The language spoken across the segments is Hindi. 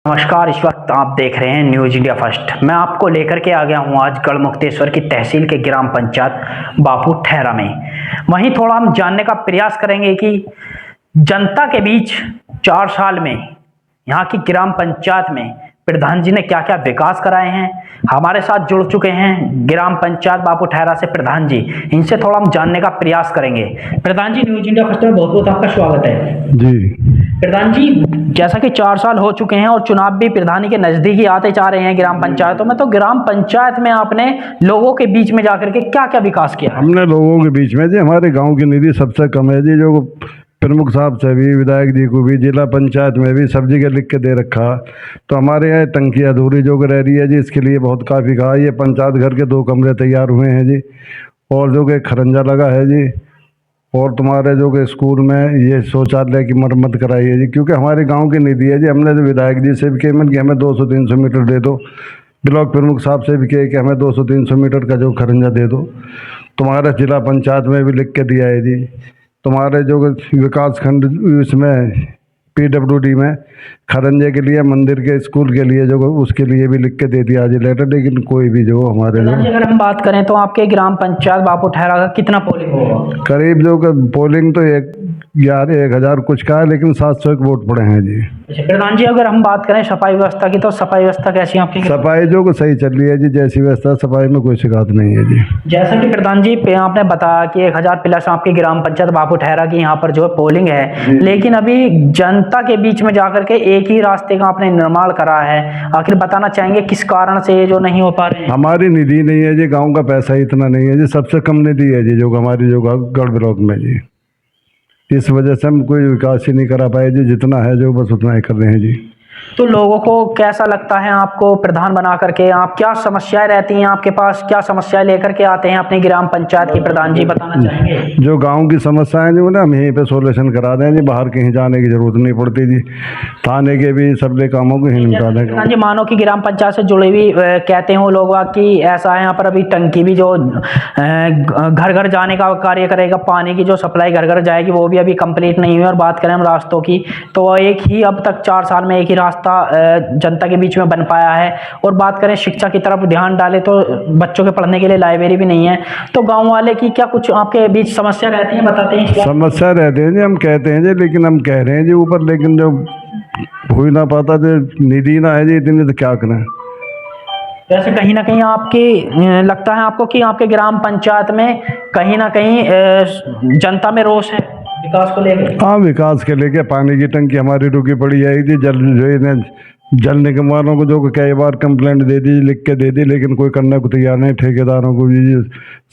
नमस्कार। इस वक्त आप देख रहे हैं न्यूज इंडिया फर्स्ट। मैं आपको लेकर के आ गया हूं आज गढ़मुक्तेश्वर की तहसील के ग्राम पंचायत बापू ठहरा में। वहीं थोड़ा हम जानने का प्रयास करेंगे कि जनता के बीच 4 साल में यहां की ग्राम पंचायत में प्रधान जी ने क्या क्या विकास कराए हैं। हमारे साथ जुड़ चुके हैं ग्राम पंचायत बापू ठहरा से प्रधान जी, इनसे थोड़ा हम जानने का प्रयास करेंगे। प्रधान जी, न्यूज इंडिया फर्स्ट में बहुत बहुत आपका स्वागत है जी। प्रधान जी, जैसा कि 4 साल हो चुके हैं और चुनाव भी प्रधानी के नजदीक ही आते जा रहे हैं ग्राम पंचायतों में, तो ग्राम पंचायत में आपने लोगों के बीच में जाकर के क्या क्या विकास किया? हमने लोगों के बीच में जी, हमारे गांव की निधि सबसे कम है जी, जो प्रमुख साहब से भी, विधायक जी को भी, जिला पंचायत में भी सब जगह लिख के दे रखा। तो हमारे यहाँ टंकी अधूरी जो रह रही है जी, इसके लिए बहुत काफ़ी कहा। ये पंचायत घर के 2 कमरे तैयार हुए हैं जी, और जो कि खरंजा लगा है जी, और तुम्हारे जो कि स्कूल में ये शौचालय की मरम्मत कराई है जी, क्योंकि हमारे गांव की निधि है जी। हमने तो विधायक जी से भी कहा कि हमें 200-300 मीटर दे दो, ब्लॉक प्रमुख साहब से भी कहे कि हमें 200-300 मीटर का जो खरंजा दे दो। तुम्हारे जिला पंचायत में भी लिख के दिया है जी। तुम्हारे जो विकास खंड इसमें PWD में खरंजे के लिए, मंदिर के, स्कूल के लिए जो उसके लिए भी लिख के दे दिया आज लेटर, लेकिन कोई भी जो हमारे जो, अगर हम बात करें तो आपके ग्राम पंचायत बापू ठहरा का कितना पोलिंग होगा? करीब जो पोलिंग तो 1,000 कुछ का है, लेकिन 700 वोट पड़े हैं जी। प्रधान जी, अगर हम बात करें सफाई व्यवस्था की, तो सफाई व्यवस्था कैसी है आपकी? सफाई जो सही चल रही है जी, जैसी व्यवस्था, सफाई में कोई शिकायत नहीं है जी। जैसा कि प्रधान जी आपने बताया कि 1000 प्लस आपकी ग्राम पंचायत बापू ठहरा की यहाँ पर जो है पोलिंग है, लेकिन अभी जनता के बीच में जाकर के एक ही रास्ते का आपने निर्माण करा है। आखिर बताना चाहेंगे किस कारण से ये जो नहीं हो पा रहे हैं? हमारी निधि नहीं है जी, गाँव का पैसा इतना नहीं है जी, सबसे कम निधि है जी जो हमारी जो गढ़ ब्लॉक में जी। इस वजह से हम कोई विकास ही नहीं करा पाए जी, जितना है जो बस उतना ही कर रहे हैं जी। तो लोगों को कैसा लगता है आपको प्रधान बना करके? आप क्या समस्याएं रहती हैं आपके पास, क्या समस्याएं लेकर के आते हैं अपनी ग्राम पंचायत की? प्रधान जी बताना चाहेंगे। जो गांव की समस्याएं जो ना, हम यहीं पे सोल्यूशन करा दें जी, बाहर कहीं जाने की जरूरत नहीं पड़ती जी। थाने के भी सबले कामों को ही निपटा दें। प्रधान जी, मानो कि ग्राम पंचायत से जुड़े हुई कहते हो लोग कि ऐसा है यहाँ पर अभी टंकी भी जो घर घर जाने का कार्य करेगा, पानी की जो सप्लाई घर घर जाएगी वो भी अभी कंप्लीट नहीं हुई। और बात करें हम रास्तों की, तो एक ही अब तक 4 साल में एक ही रास्ता जनता के बीच में बन पाया है। और बात करें शिक्षा की तरफ ध्यान डाले तो बच्चों के पढ़ने के लिए लाइब्रेरी भी नहीं है। तो गांव वाले की क्या कुछ आपके बीच समस्या रहती है, बताते हैं? समस्या रहते हैं जी, हम कहते हैं जी, लेकिन हम कह रहे हैं जी ऊपर, लेकिन जो हो ही ना पाता जो निधि ना है जी इतनी, तो क्या करें। वैसे कहीं ना कहीं आपकी लगता है आपको कि आपके ग्राम पंचायत में कहीं ना कहीं जनता में रोष है विकास को लेकर? हाँ, विकास के लेके पानी की टंकी हमारी रुकी पड़ी है जी। जल निगम वालों को जो कई बार कंप्लेंट दे दी, लिख के दे दी, लेकिन कोई करने को तैयार नहीं। ठेकेदारों को भी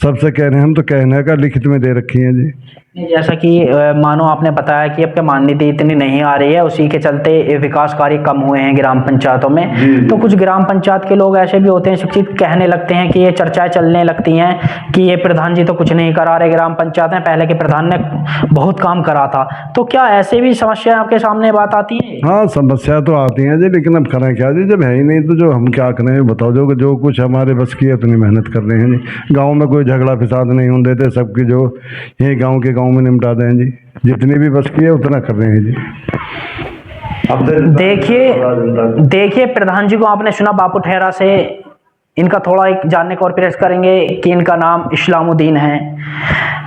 सबसे कह रहे हैं, हम तो कहने का लिखित में दे रखी है जी। जैसा कि मानो आपने बताया कि अब मान्यता इतनी नहीं आ रही है, उसी के चलते विकास कार्य कम हुए हैं ग्राम पंचायतों में। तो कुछ ग्राम पंचायत के लोग ऐसे भी होते हैं, शिक्षित, कहने लगते हैं कि ये चर्चाएं चलने लगती हैं कि ये प्रधान जी तो कुछ नहीं करा रहे ग्राम पंचायत में, पहले के प्रधान ने बहुत काम करा था। तो क्या ऐसे भी समस्याएं आपके सामने बात आती है? हाँ, समस्या तो आती हैं जी, लेकिन अब करें क्या जी, जब है ही नहीं तो जो हम क्या करें बताओ। जो कुछ हमारे बस की है उतनी मेहनत कर रहे हैं जी। गाँव में कोई झगड़ा फिसाद नहीं होने देते, सबकी जो यही गाँव के गाँव में निपटा दें जी, जितनी भी बस की है उतना कर रहे हैं जी। अब देखिए प्रधान जी को आपने सुना बापू ठहरा से, इनका थोड़ा एक जानने का और प्रयास करेंगे कि इनका नाम इस्लामुद्दीन है,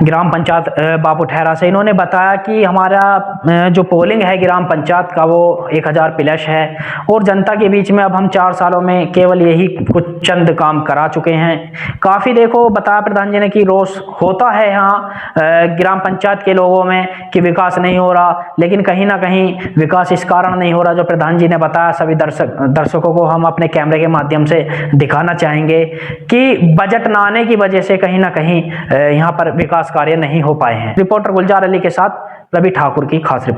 ग्राम पंचायत बापू ठहरा से। इन्होंने बताया कि हमारा जो पोलिंग है ग्राम पंचायत का वो 1000 प्लस है, और जनता के बीच में अब हम 4 सालों में केवल यही कुछ चंद काम करा चुके हैं। काफ़ी देखो बताया प्रधान जी ने कि रोष होता है यहाँ ग्राम पंचायत के लोगों में कि विकास नहीं हो रहा, लेकिन कहीं ना कहीं विकास इस कारण नहीं हो रहा जो प्रधान जी ने बताया। सभी दर्शकों को हम अपने कैमरे के माध्यम से दिखाना चाहेंगे कि बजट न आने की वजह से कहीं ना कहीं यहाँ पर विकास कार्य नहीं हो पाए हैं। रिपोर्टर गुलजार अली के साथ रवि ठाकुर की खास रिपोर्ट।